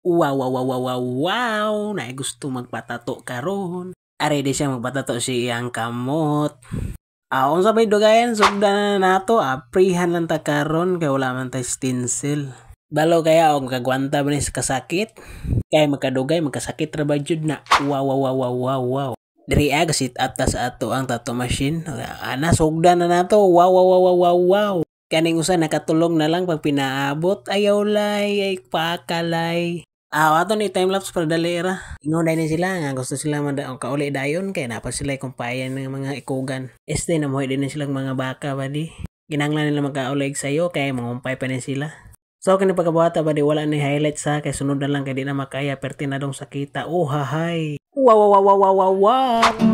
Wow, wow, wow, wow, wow, wow, na gusto magpatato karon. Are di siya magpatato si iyang kamot. Unsa may dugayan sugdan na nato, prihan lang ta karon kay wala man tay stencil. Balo kaya og magagwanta ba ni sa kasakit? Kay magkadugay magkasakit ra ba jud na. Wow, wow, wow, wow, wow, wow. Diri aga sit up ta sa ato ang tattoo machine. Ana sugdan na nato. Wow, wow, wow, wow, wow, wow. Kaning usa nakatulong na lang pag pinaabot. Ayaw lay, ay pakalay. Ato ni timelapse para dali ra. Ingon dai ni sila nga gusto sila kauli dayon kay napa sila kumpayan ng mga ikugan. Este na moy din sila mga baka ba di. Ginanglan nila magkaulig sayo kay mangumpay pa ni sila. So kini pagkabuhata ba di wala ni highlight sa kay sunod na lang kay di na makaya perti na dong sakita. Oh hahay. Wow wow wow wow wow wow.